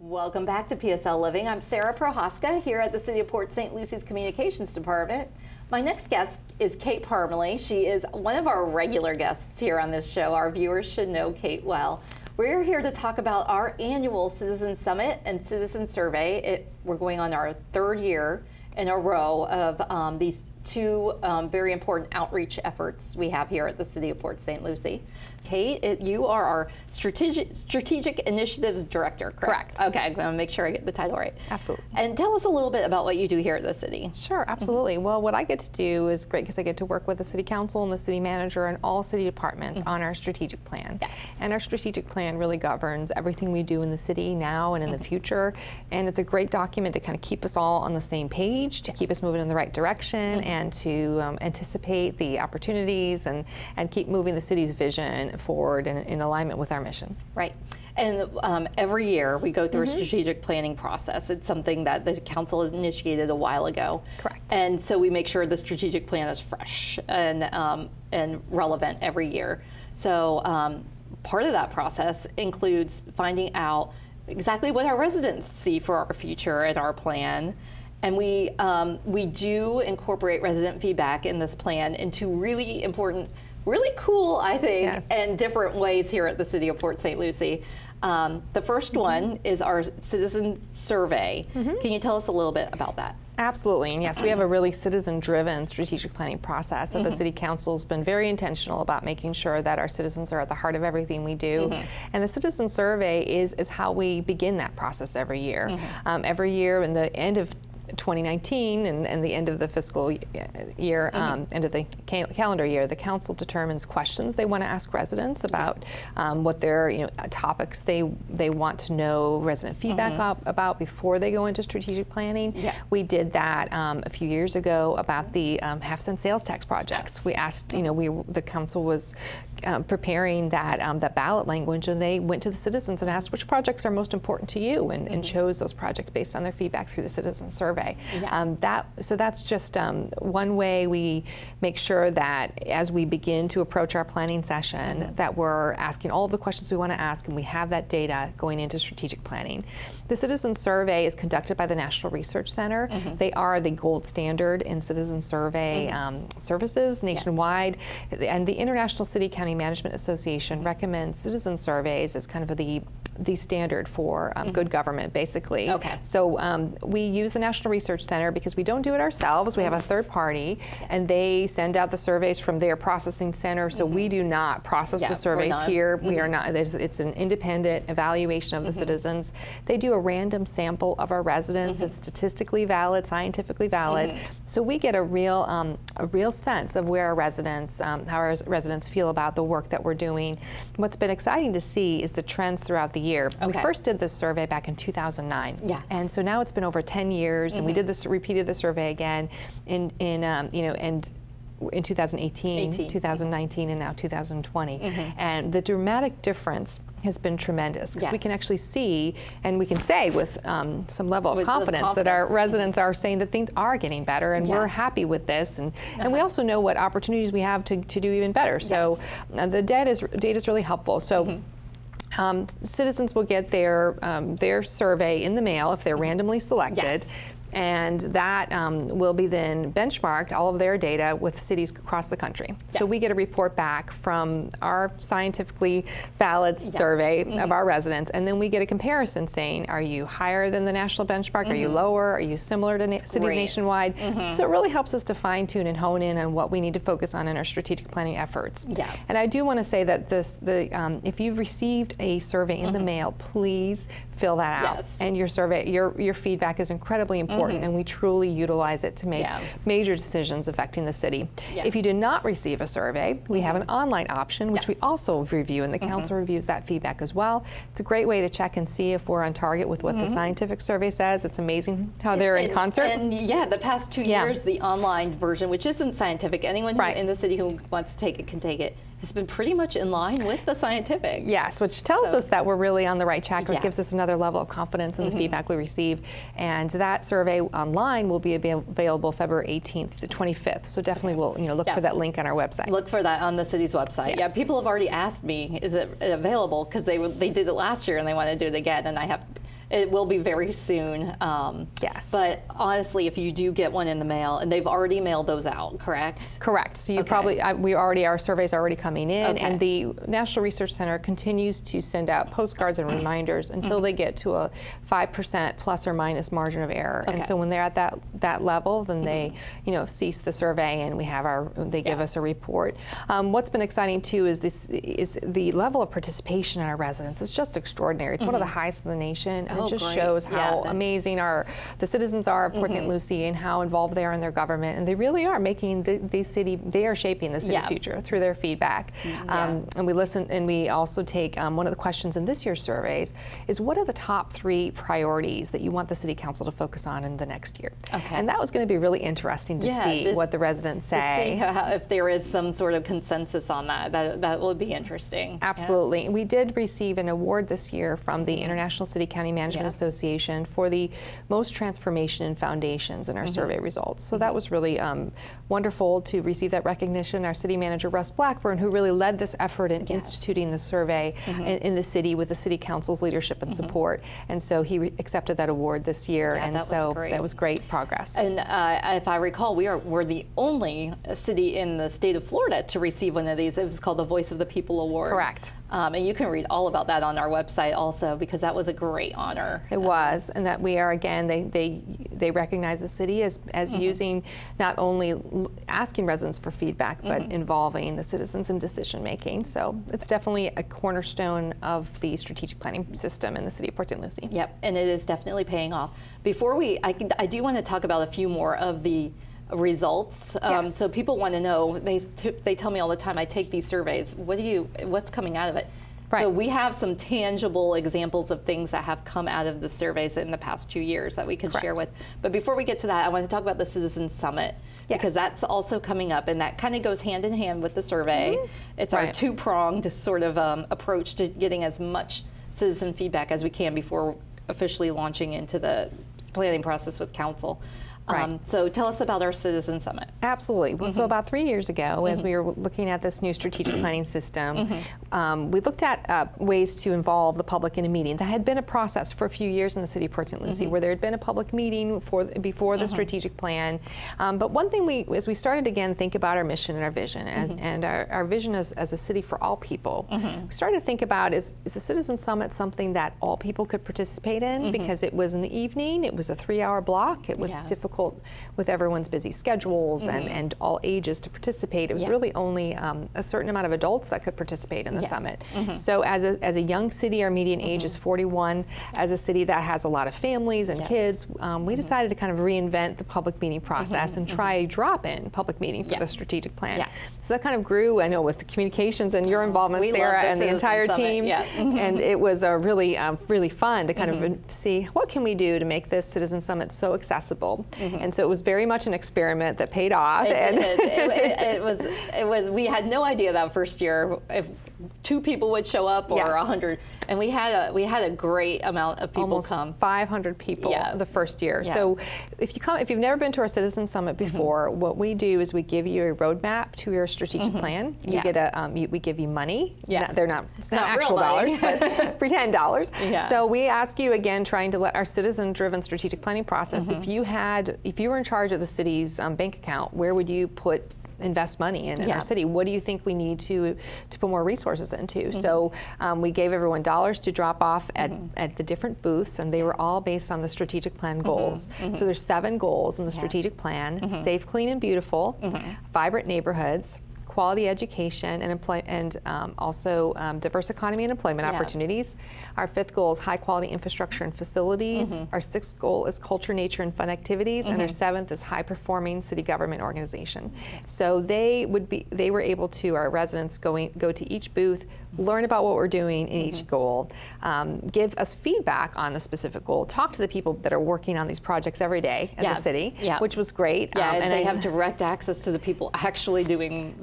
Welcome back to PSL Living. I'm Sarah Prohaska here at the City of Port St. Lucie's Communications Department. My next guest is Kate Parmalee. She is one of our regular guests here on this show. Our viewers should know Kate well. We're here to talk about our annual Citizen Summit and Citizen Survey. We're going on our third year in a row of these two very important outreach efforts we have here at the City of Port St. Lucie. Kate, you are our Strategic Initiatives Director, correct? Okay, I'm going to make sure I get the title right. Absolutely. And tell us a little bit about what you do here at the city. Sure, absolutely. Well, what I get to do is great because I get to work with the City Council and the City Manager and all city departments on our strategic plan. Yes. And our strategic plan really governs everything we do in the city now and in the future. And it's a great document to kind of keep us all on the same page, to keep us moving in the right direction and to anticipate the opportunities and keep moving the city's vision forward in alignment with our mission. Right. And every year we go through a strategic planning process. It's something that the council has initiated a while ago. Correct. And so we make sure the strategic plan is fresh and relevant every year. So part of that process includes finding out exactly what our residents see for our future and our plan. And we do incorporate resident feedback in this plan into really important, really cool, I think, Yes. and different ways here at the City of Port St. Lucie. The first one is our citizen survey. Can you tell us a little bit about that? Absolutely, and yes, we have a really citizen-driven strategic planning process, and the City Council's been very intentional about making sure that our citizens are at the heart of everything we do. And the citizen survey is how we begin that process every year. Every year, in the end of 2019 and the end of the fiscal year, end of the calendar year, the council determines questions they want to ask residents about what their topics they want to know resident feedback about before they go into strategic planning. We did that a few years ago about the half-cent sales tax projects. We asked, the council was preparing that ballot language, and they went to the citizens and asked which projects are most important to you, and chose those projects based on their feedback through the citizen survey. So that's just one way we make sure that as we begin to approach our planning session, that we're asking all of the questions we want to ask, and we have that data going into strategic planning. The citizen survey is conducted by the National Research Center. They are the gold standard in citizen survey services nationwide, and the International City County Management Association recommends citizen surveys as kind of the standard for good government, basically. So we use the National Research Center because we don't do it ourselves. We have a third party, and they send out the surveys from their processing center. So we do not process the surveys here. We are not. It's an independent evaluation of the citizens. They do a random sample of our residents. It's statistically valid, scientifically valid. So we get a real sense of where our residents, how our residents feel about the work that we're doing. What's been exciting to see is the trends throughout the year. We first did this survey back in 2009, and so now it's been over 10 years, and we repeated the survey again in 2018, 2019, and now 2020. And the dramatic difference has been tremendous because we can actually see, and we can say with some level of confidence that our residents are saying that things are getting better, and we're happy with this, and we also know what opportunities we have to do even better. So the data is really helpful. So. Citizens will get their survey in the mail if they're randomly selected. And that will be then benchmarked, all of their data, with cities across the country. So we get a report back from our scientifically valid survey of our residents, and then we get a comparison saying, are you higher than the national benchmark? Are you lower? Are you similar to cities nationwide? So it really helps us to fine tune and hone in on what we need to focus on in our strategic planning efforts. And I do want to say that if you've received a survey in the mail, please fill that out. And your survey, your feedback is incredibly important, and we truly utilize it to make major decisions affecting the city. If you do not receive a survey, we have an online option, which we also review, and the council reviews that feedback as well. It's a great way to check and see if we're on target with what the scientific survey says. It's amazing how they're in concert. And the past 2 years, the online version, which isn't scientific, anyone who in the city who wants to take it can take it, has been pretty much in line with the scientific. Yes, which tells us that we're really on the right track. It gives us another level of confidence in the feedback we receive. And that survey online will be available February 18th to 25th. So definitely we'll look for that link on our website. Look for that on the city's website. Yeah, people have already asked me, is it available? Because they did it last year and they want to do it again. And I have It will be very soon. Yes. But honestly, if you do get one in the mail, and they've already mailed those out, correct? Correct. So you Okay. our surveys are already coming in, Okay. and the National Research Center continues to send out postcards and reminders until they get to a 5% plus or minus margin of error. And Okay. so when they're at that level, then they cease the survey, and they give us a report. What's been exciting too is the level of participation in our residents. It's just extraordinary. It's one of the highest in the nation, and it just great. shows Yeah, how amazing the citizens are of Port St. Lucie and how involved they are in their government, and they really are making the city. They are shaping the city's future through their feedback. And we listen, and we also take one of the questions in this year's surveys is, what are the top 3 priorities that you want the city council to focus on in the next year? Okay. And that was going to be really interesting to see what the residents say. To see if there is some sort of consensus on that would be interesting. Absolutely. We did receive an award this year from the International City County Management Association for the most transformation in foundations in our survey results. So that was really wonderful to receive that recognition. Our city manager, Russ Blackburn, who really led this effort in instituting the survey in the city with the city council's leadership and support. And so he accepted that award this year. Yeah, and that so was great. that was great progress. And if I recall, we're the only city in the state of Florida to receive one of these. It was called the Voice of the People Award. Correct. And you can read all about that on our website also, because that was a great honor. It was, and that we are, again, they recognize the city as using, not only asking residents for feedback, but involving the citizens in decision making. So it's definitely a cornerstone of the strategic planning system in the city of Port St. Lucie. Yep, and it is definitely paying off. Before I do want to talk about a few more of the results. Yes. So people want to know, they tell me all the time, I take these surveys, what's coming out of it? Right. So we have some tangible examples of things that have come out of the surveys in the past 2 years that we could share with. But before we get to that, I want to talk about the Citizen Summit, because that's also coming up, and that kind of goes hand in hand with the survey. It's our two-pronged sort of approach to getting as much citizen feedback as we can before officially launching into the planning process with council. So tell us about our Citizen Summit. Absolutely. Well, so about 3 years ago, as we were looking at this new strategic planning system, we looked at ways to involve the public in a meeting. That had been a process for a few years in the city of Port St. Lucie, where there had been a public meeting before the strategic plan. But one thing as we started again think about our mission and our vision, and our vision as a city for all people, we started to think about, is the Citizen Summit something that all people could participate in? Because it was in the evening, it was a 3-hour block, it was difficult with everyone's busy schedules and all ages to participate. It was really only a certain amount of adults that could participate in the summit. So as a young city, our median age is 41. As a city that has a lot of families and kids, we decided to kind of reinvent the public meeting process and try a drop-in public meeting for the strategic plan. So that kind of grew, I know, with the communications and your involvement, Sarah, and the entire team. And it was really fun to kind of see, what can we do to make this Citizen Summit so accessible? And so it was very much an experiment that paid off. It was. We had no idea that first year if 2 people would show up or 100, and we had a great amount of people Almost come. 500 people the first year. So if you've never been to our Citizen Summit before, what we do is we give you a roadmap to your strategic plan. You get we give you money. It's not actual dollars, but pretend dollars. So we ask you, again, trying to let our citizen-driven strategic planning process. If you were in charge of the city's bank account, where would you invest money in our city? What do you think we need to put more resources into? So we gave everyone dollars to drop off at the different booths, and they were all based on the strategic plan goals. So there's 7 goals in the strategic plan: safe, clean, and beautiful, vibrant neighborhoods, quality education, and also diverse economy and employment opportunities. Our 5th goal is high quality infrastructure and facilities. Our 6th goal is culture, nature, and fun activities. And our 7th is high performing city government organization. So they were able to, our residents go to each booth, learn about what we're doing in each goal, give us feedback on the specific goal, talk to the people that are working on these projects every day in the city, which was great. And they have direct access to the people actually doing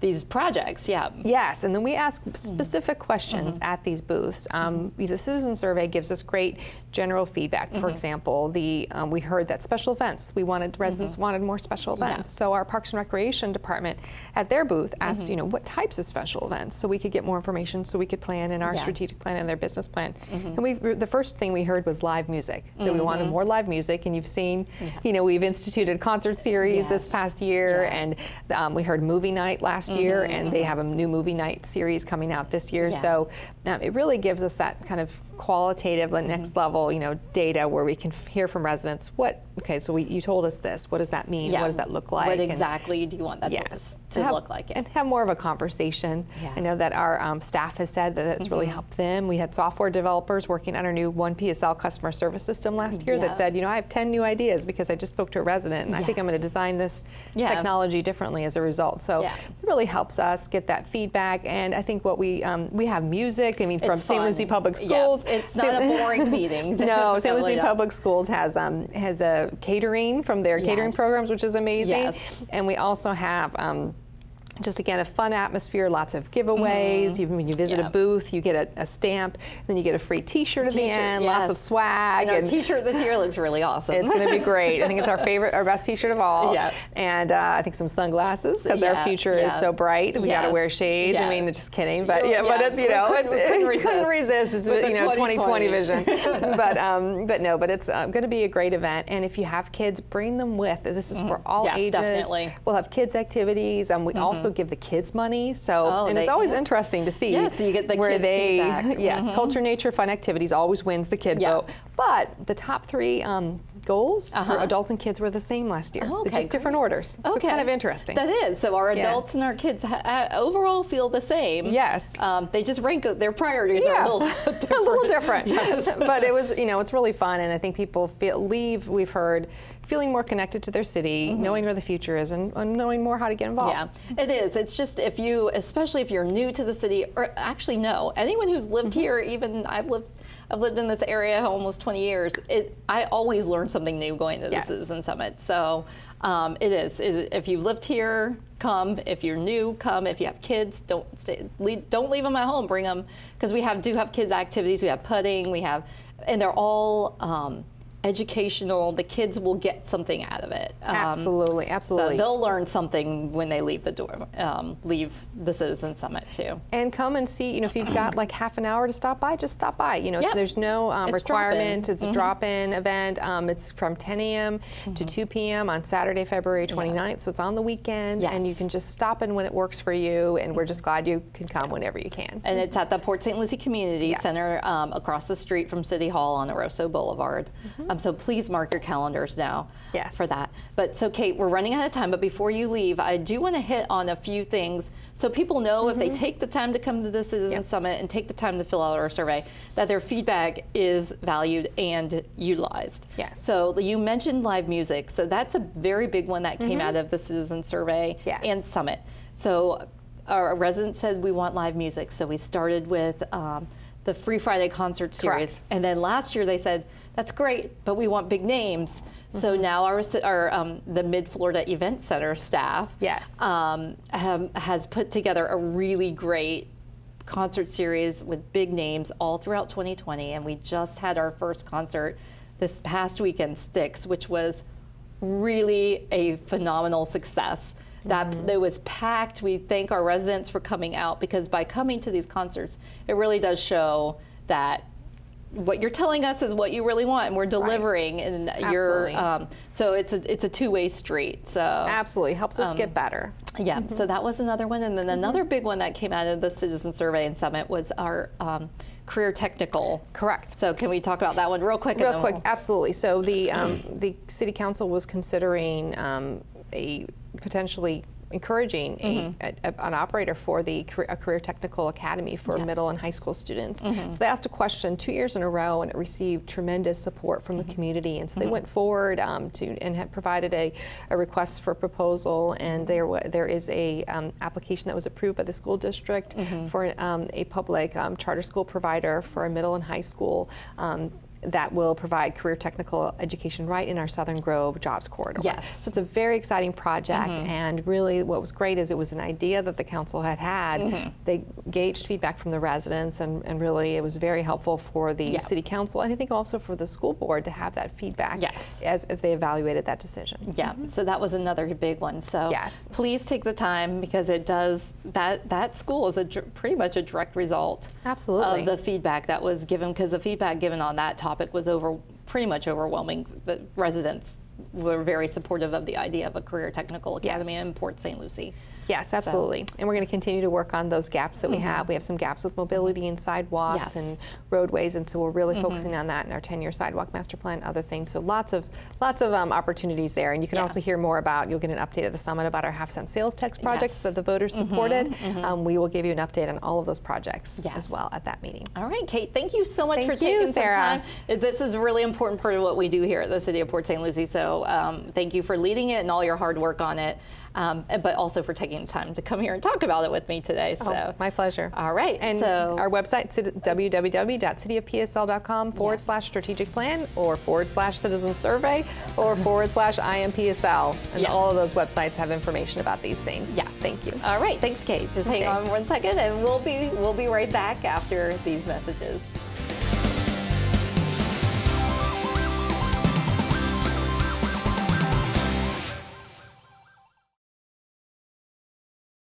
these projects. Yeah. Yes, and then we ask specific questions at these booths. The citizen survey gives us great general feedback. For example, we heard that special events, residents wanted more special events. So our Parks and Recreation department at their booth asked, what types of special events, so we could get more information, so we could plan in our strategic plan and their business plan. And the first thing we heard was live music, that we wanted more live music. And you've seen, we've instituted concert series this past year, and we heard movie night last year, and they have a new movie night series coming out this year. So it really gives us that kind of qualitative, next level, data where we can hear from residents. So you told us this. What does that mean? What does that look like? What exactly do you want that to look like? And have more of a conversation. I know that our staff has said that it's really helped them. We had software developers working on our new One PSL customer service system last year that said, I have 10 new ideas because I just spoke to a resident, and I think I'm going to design this technology differently as a result. So it really helps us get that feedback. And I think what we have music. I mean, from St. Lucie Public Schools. It's not a boring meeting. No, St. Lucie Public Schools has a catering from their catering programs, which is amazing. And we also have just again a fun atmosphere, lots of giveaways. When you visit a booth, you get a stamp, then you get a free T-shirt at the end. Lots of swag. And our T-shirt this year looks really awesome. It's going to be great. I think it's our best T-shirt of all. And I think some sunglasses because our future is so bright. We got to wear shades. I mean, just kidding, but but it's couldn't resist. It's 2020 vision. but it's going to be a great event. And if you have kids, bring them with. This is for all ages. Definitely. We'll have kids activities. We also give the kids money, and it's always interesting to see so you get the where kid feedback. Culture, nature, fun activities always wins the kid vote. But the top three goals for adults and kids were the same last year. They're just different orders. So kind of interesting. That is. So our adults and our kids overall feel the same. Yes. They just rank their priorities are a little different. A little different. But it was, it's really fun, and I think people leave, we've heard, feeling more connected to their city, knowing where the future is, and knowing more how to get involved. Yeah, it is. It's just especially if you're new to the city, or actually no, anyone who's lived here, even I've lived in this area almost 20 years. I always learn something new going to the Citizen Summit. So it is. If you've lived here, come. If you're new, come. If you have kids, don't leave them at home. Bring them, because we do have kids activities. We have putting. And they're all educational. The kids will get something out of it. Absolutely. So they'll learn something when they leave the door, leave the Citizen Summit too. And come and see, if you've got like half an hour to stop by, just stop by. There's no requirement. It's a drop-in event. It's from 10 a.m. to 2 p.m. on Saturday, February 29th. So it's on the weekend, and you can just stop in when it works for you. And we're just glad you can come whenever you can. And it's at the Port St. Lucie Community Center across the street from City Hall on Oroso Boulevard. So please mark your calendars now for that. But so Kate, we're running out of time, but before you leave, I do want to hit on a few things so people know if they take the time to come to the Citizen Summit and take the time to fill out our survey, that their feedback is valued and utilized. So you mentioned live music. So that's a very big one that came out of the Citizen Survey and Summit. So our residents said we want live music. So we started with the Free Friday concert series. And then last year they said, that's great, but we want big names. So now the Mid-Florida Event Center staff has put together a really great concert series with big names all throughout 2020. And we just had our first concert this past weekend, Styx, which was really a phenomenal success. That it was packed. We thank our residents for coming out, because by coming to these concerts, it really does show that what you're telling us is what you really want, and we're delivering. And so it's a two-way street. So absolutely helps us get better. So that was another one, and then another big one that came out of the Citizen Survey and Summit was our career technical. Correct. So can we talk about that one real quick? Absolutely. So the City Council was considering potentially encouraging an operator for a career technical academy for middle and high school students. So they asked a question 2 years in a row, and it received tremendous support from the community. And so they went forward and had provided a request for proposal. And there is a application that was approved by the school district for a public charter school provider for a middle and high school. that will provide career technical education right in our Southern Grove jobs corridor. Yes. So it's a very exciting project, and really what was great is it was an idea that the council had. They gauged feedback from the residents, and really it was very helpful for the city council, and I think also for the school board to have that feedback as they evaluated that decision. Yeah, so that was another big one. So yes, please take the time, because it does, that school is pretty much a direct result absolutely of the feedback that was given, because the feedback given on that topic was pretty much overwhelming. The residents were very supportive of the idea of a career technical academy in Port St. Lucie. Yes, absolutely. So. And we're going to continue to work on those gaps that we have. We have some gaps with mobility and sidewalks and roadways, and so we're really focusing on that in our 10-year sidewalk master plan, other things. So lots of opportunities there. And you can also hear more about, you'll get an update at the summit about our half-cent sales tax projects that the voters supported. We will give you an update on all of those projects as well at that meeting. All right, Kate, thank you so much for taking some time. This is a really important part of what we do here at the City of Port St. Lucie. So thank you for leading it and all your hard work on it. But also for taking the time to come here and talk about it with me today. So my pleasure. All right. And so our website, www.cityofpsl.com/strategic plan or /citizen survey or /IMPSL. And all of those websites have information about these things. Yes. Thank you. All right. Thanks, Kate. Just hang on 1 second, and we'll be right back after these messages.